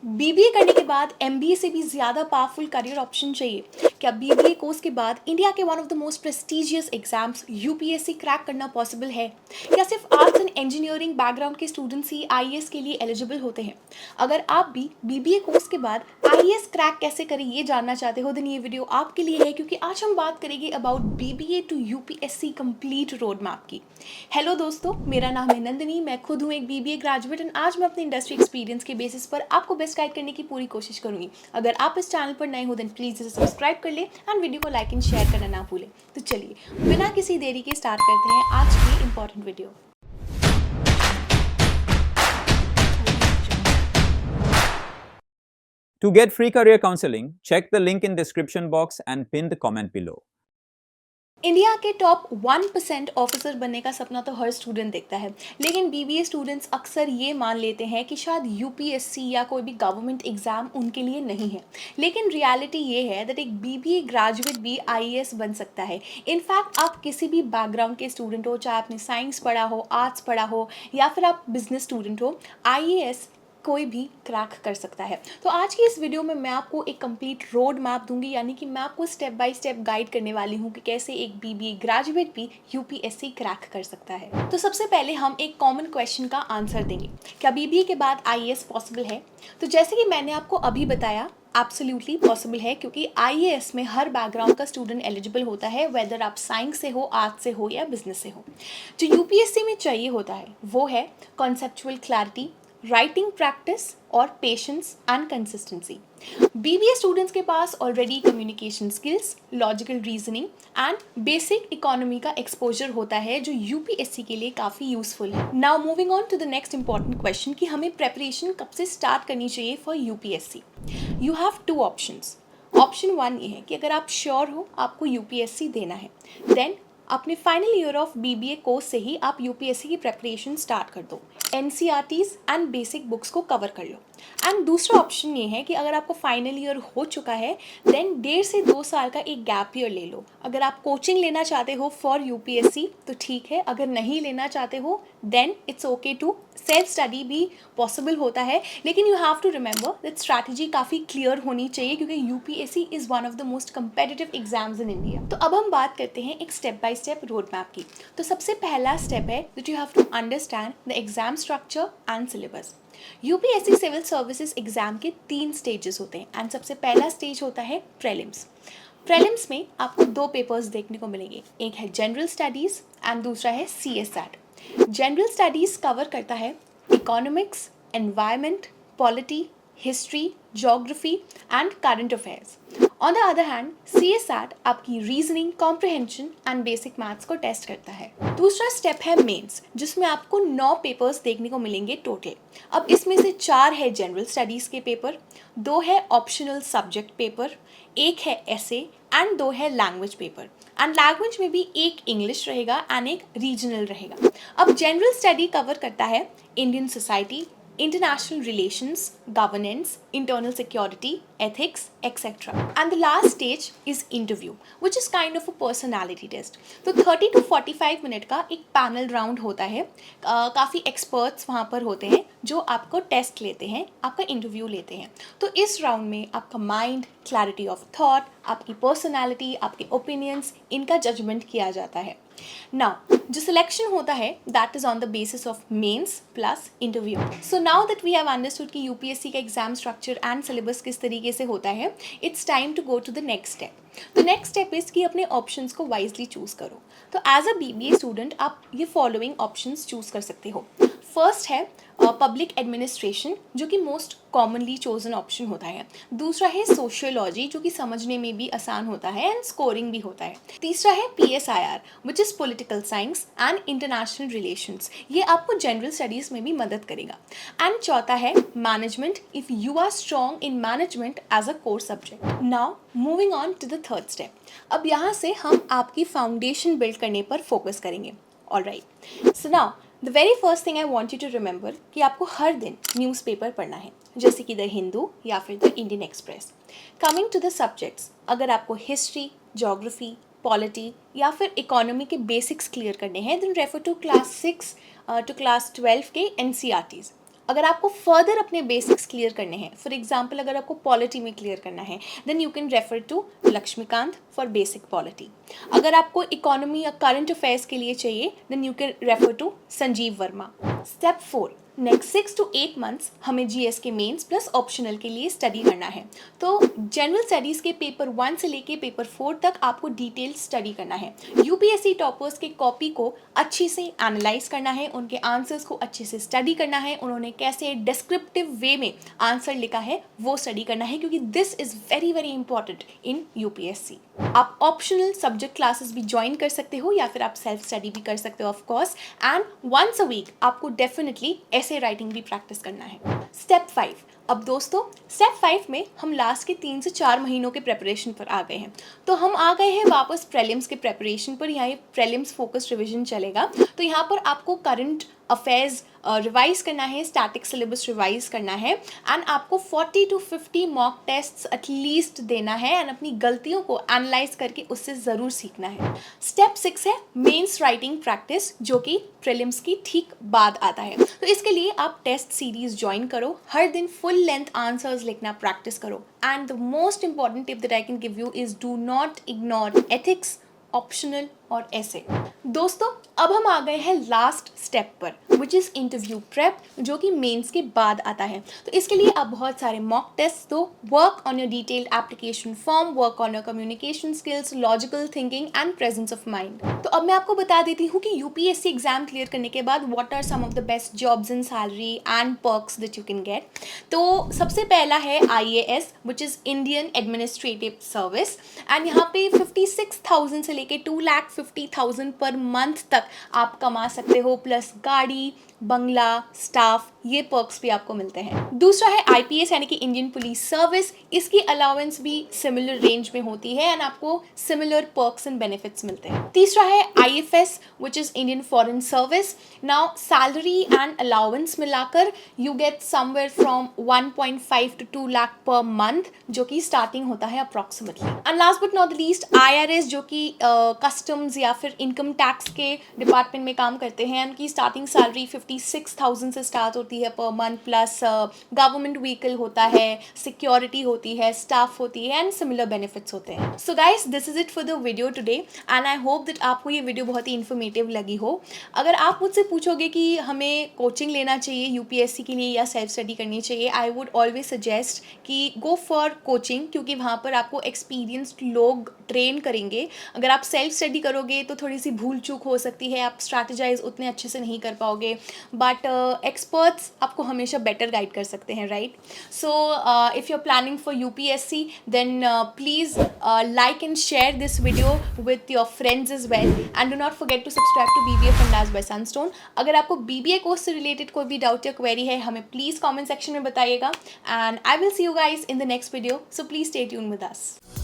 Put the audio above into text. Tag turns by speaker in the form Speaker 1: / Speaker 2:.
Speaker 1: BBA करने के बाद एमबीए से भी ज़्यादा पावरफुल करियर ऑप्शन चाहिए? क्या बीबीए कोर्स के बाद इंडिया के one of the most prestigious exams UPSC crack करना पॉसिबल है? क्या सिर्फ आर्ट्स एंड इंजीनियरिंग बैकग्राउंड के स्टूडेंट्स ही आईएएस के लिए एलिजिबल होते हैं? अगर आप भी बीबीए कोर्स के बाद आईएएस क्रैक कैसे करें ये जानना चाहते हो, देन ये वीडियो आपके लिए है, क्योंकि आज हम बात करेंगे about BBA to UPSC complete road map की। हेलो दोस्तों, मेरा नाम है नंदिनी, मैं खुद हूँ एक बीबीए ग्रेजुएट एंड आज मैं अपने इंडस्ट्री एक्सपीरियंस के बेसिस पर आपको बेस्ट गाइड करने की पूरी कोशिश करूंगी। अगर आप इस चैनल पर नए हो देन प्लीज़ इसे सब्सक्राइब कर ले एंड वीडियो को लाइक एंड शेयर करना ना भूलें। तो चलिए बिना किसी देरी के स्टार्ट करते हैं आज की important video.
Speaker 2: To get free career counseling, check the link in description box and pin the comment below.
Speaker 1: India के टॉप 1% ऑफिसर बनने का सपना तो हर स्टूडेंट देखता है, लेकिन बीबीए स्टूडेंट्स अक्सर ये मान लेते हैं कि शायद यूपीएससी या कोई भी गवर्नमेंट एग्जाम उनके लिए नहीं है। लेकिन रियलिटी ये है दैट एक बीबीए ग्रेजुएट भी आईएएस बन सकता है। इनफैक्ट आप किसी भी बैकग्राउंड के स्टूडेंट हो, चाहे आपने साइंस पढ़ा हो, आर्ट्स पढ़ा हो या फिर आप बिजनेस स्टूडेंट हो, आईएएस कोई भी क्रैक कर सकता है। तो आज की इस वीडियो में मैं आपको एक कंप्लीट रोड मैप दूंगी, यानी कि मैं आपको स्टेप बाय स्टेप गाइड करने वाली हूँ कि कैसे एक बीबीए ग्रेजुएट भी यूपीएससी क्रैक कर सकता है। तो सबसे पहले हम एक कॉमन क्वेश्चन का आंसर देंगे, क्या बीबीए के बाद आईएएस पॉसिबल है? तो जैसे कि मैंने आपको अभी बताया, एब्सोल्युटली पॉसिबल है, क्योंकि आईएएस में हर बैकग्राउंड का स्टूडेंट एलिजिबल होता है, वेदर आप साइंस से हो, आर्ट्स से हो या बिजनेस से हो। जो यूपीएससी में चाहिए होता है वो है कॉन्सेप्चुअल क्लैरिटी, राइटिंग प्रैक्टिस और patience and consistency. BBA students के पास already communication skills, logical reasoning and basic economy का एक्सपोजर होता है, जो यूपीएससी के लिए काफ़ी यूजफुल है। Now moving on to the next important question कि हमें प्रेपरेशन कब से स्टार्ट करनी चाहिए for UPSC. You have two options. Option 1 ये है कि अगर आप श्योर हो आपको यूपीएससी देना है, देन अपने final year of BBA course से ही आप यूपीएससी की प्रेपरेशन स्टार्ट कर दो। एनसीईआरटीज एंड बेसिक बुक्स को कवर कर लो। एंड दूसरा ऑप्शन ये है कि अगर आपको फाइनल ईयर हो चुका है देन 1.5 से 2 साल का एक गैप ईयर ले लो। अगर आप कोचिंग लेना चाहते हो फॉर यूपीएससी तो ठीक है, अगर नहीं लेना चाहते हो then it's okay to self study भी पॉसिबल होता है। लेकिन you have to remember that strategy काफ़ी क्लियर होनी चाहिए, क्योंकि UPSC is one of the most competitive exams in India. तो अब हम बात करते हैं एक step by step road map की। तो सबसे पहला स्टेप है that you have to understand the exam structure and syllabus. UPSC civil services exam के 3 स्टेजेस होते हैं एंड सबसे पहला स्टेज होता है प्रीलिम्स। प्रीलिम्स में आपको 2 पेपर्स देखने को मिलेंगे, एक है जनरल स्टडीज़ एंड दूसरा है सीएसएट। जनरल स्टडीज़ कवर करता है economics, environment, polity, history, geography and current affairs. On the other hand CSAT आपकी reasoning, comprehension and basic maths को टेस्ट करता है। दूसरा स्टेप है मेंस, जिसमें आपको 9 पेपर्स देखने को मिलेंगे टोटल। अब इसमें से 4 है जनरल स्टडीज़ के पेपर, 2 है ऑप्शनल सब्जेक्ट पेपर, 1 है एसे एंड 2 है लैंग्वेज पेपर। एंड लैंग्वेज में भी एक इंग्लिश रहेगा एंड एक रीजनल रहेगा। अब जनरल स्टडी कवर करता है Indian society, international relations, governance, internal security, ethics, etc. And the last stage is interview, which is kind of a personality test. तो 30 to 45 मिनट का एक पैनल राउंड होता है। काफ़ी एक्सपर्ट्स वहाँ पर होते हैं जो आपको टेस्ट लेते हैं, आपका इंटरव्यू लेते हैं। तो इस राउंड में आपका माइंड, क्लैरिटी ऑफ थॉट, आपकी पर्सनैलिटी, आपके ओपिनियंस, इनका जजमेंट किया जाता है। नाउ जो सिलेक्शन होता है that is on the basis of mains plus interview. So now that we have understood कि यूपीएससी का एग्जाम स्ट्रक्चर एंड सिलेबस किस तरीके से होता है, it's time to go to the next step. तो नेक्स्ट स्टेप इज कि अपने ऑप्शंस को वाइजली चूज करो। तो एज अ बीबीए स्टूडेंट आप ये फॉलोइंग ऑप्शंस चूज कर सकते हो। फर्स्ट है पब्लिक एडमिनिस्ट्रेशन, जो कि मोस्ट कॉमनली चोजन ऑप्शन होता है। दूसरा है सोशियोलॉजी, जो कि समझने में भी आसान होता है एंड स्कोरिंग भी होता है। तीसरा है PSIR, which is political science and international relations, ये आपको जनरल स्टडीज़ में भी मदद करेगा। एंड चौथा है management, if you are strong in management as a core subject. Now moving on to the third step. अब यहाँ से हम आपकी फाउंडेशन बिल्ड करने पर फोकस करेंगे। Alright, so now the very first thing I want you to remember कि आपको हर दिन न्यूज़पेपर पढ़ना है, जैसे कि द हिंदू या फिर the Indian Express. Coming to the subjects, अगर आपको हिस्ट्री, ज्योग्राफी, पॉलिटी या फिर इकोनॉमी के बेसिक्स क्लियर करने हैं then refer to class 6 to class 12 के एनसीईआरटीज़। अगर आपको फर्दर अपने बेसिक्स क्लियर करने हैं, फॉर एग्जाम्पल अगर आपको पॉलिटी में क्लियर करना है, then you can refer to Laxmikanth for basic polity. अगर आपको इकोनॉमी या करंट अफेयर्स के लिए चाहिए, then you can refer to Sanjeev Verma. Step 4, next 6 to 8 months हमें जीएस के मेंस प्लस ऑप्शनल के लिए स्टडी करना है. तो जनरल स्टडीज़ के पेपर 1 से लेके पेपर 4 तक आपको डिटेल स्टडी करना है. यूपीएससी टॉपर्स के कॉपी को अच्छे से एनालाइज करना है, उनके आंसर्स को अच्छे से स्टडी करना है, उन्होंने कैसे डिस्क्रिप्टिव वे में आंसर लिखा है वो स्टडी करना है, क्योंकि this is very very important in UPSC. आप ऑप्शनल सब्जेक्ट क्लासेस भी ज्वाइन कर सकते हो या फिर आप सेल्फ स्टडी भी कर सकते हो of course. And once a week आपको डेफिनेटली ऐसे राइटिंग भी प्रैक्टिस करना है. स्टेप 5. अब दोस्तों स्टेप 5 में हम लास्ट के 3 से 4 महीनों के प्रेपरेशन पर आ गए हैं. तो हम आ गए हैं वापस प्रीलिम्स के प्रेपरेशन पर. यहाँ ये प्रीलिम्स फोकस रिवीजन चलेगा. तो यहाँ पर आपको करंट अफेयर्स रिवाइज करना है, स्टैटिक सिलेबस रिवाइज करना है, एंड आपको 40 to 50 मॉक टेस्ट्स एटलीस्ट देना है एंड अपनी गलतियों को एनालाइज करके उससे ज़रूर सीखना है. स्टेप 6 है मेंस राइटिंग प्रैक्टिस, जो कि प्रीलिम्स की ठीक बाद आता है. तो इसके लिए आप टेस्ट सीरीज ज्वाइन करो, हर दिन फुल लेंथ आंसर्स लिखना प्रैक्टिस करो. And the most important tip that I can give you is do not ignore ethics, optional और ऐसे. दोस्तों अब हम आ गए हैं लास्ट स्टेप पर, विच इज़ इंटरव्यू प्रेप, जो कि मेंस के बाद आता है. तो इसके लिए आप बहुत सारे मॉक टेस्ट दो, work on your detailed application form, work on your communication skills, logical thinking and presence of mind. तो अब मैं आपको बता देती हूँ कि यूपीएससी एग्जाम क्लियर करने के बाद what are some of the best jobs in salary and perks that you can get. तो सबसे पहला है IAS, which is Indian administrative service, and यहाँ पे 56,000 से लेके 2,50,000 पर मंथ तक आप कमा सकते हो, प्लस गाड़ी, बंगला, स्टाफ, ये पर्क्स भी आपको मिलते हैं. दूसरा है IPS यानी कि इंडियन पुलिस सर्विस. इसकी अलाउंस भी सिमिलर रेंज में होती है एंड आपको सिमिलर पर्क्स एंड बेनिफिट्स मिलते हैं. तीसरा है IFS, which is Indian foreign service. Now salary and allowance मिलाकर you get somewhere from 1.5 to 2 lakh per month, जो कि स्टार्टिंग होता है approximately. And last but not the least IRS, जो कि कस्टम्स या फिर इनकम टैक्स के डिपार्टमेंट में काम करते हैं. उनकी स्टार्टिंग सैलरी 56,000 से स्टार्ट होती है per month, plus government vehicle होता है, सिक्योरिटी होती है, स्टाफ होती है एंड सिमिलर बेनिफिट्स होते हैं. So guys this is it for the video today and I hope that आपको ये वीडियो बहुत ही इन्फॉर्मेटिव लगी हो. अगर आप मुझसे पूछोगे कि हमें कोचिंग लेना चाहिए यूपीएससी के लिए या सेल्फ स्टडी करनी चाहिए, आई वुड ऑलवेज सजेस्ट कि गो फॉर कोचिंग, क्योंकि वहाँ पर आपको एक्सपीरियंस्ड लोग ट्रेन करेंगे. अगर आप सेल्फ स्टडी करोगे तो थोड़ी सी भूल चूक हो सकती है, आप स्ट्रैटेजाइज उतने अच्छे से नहीं कर पाओगे, बट एक्सपर्ट्स आपको हमेशा बेटर गाइड कर सकते हैं, right. So if you are planning for UPSC then please like and share this video with your friends as well, and do not forget to subscribe to BBA Fundas by Sunstone. अगर आपको BBA course से related कोई भी doubt या query है, हमें please comment section में बताइएगा, and I will see you guys in the next video, so please stay tuned with us.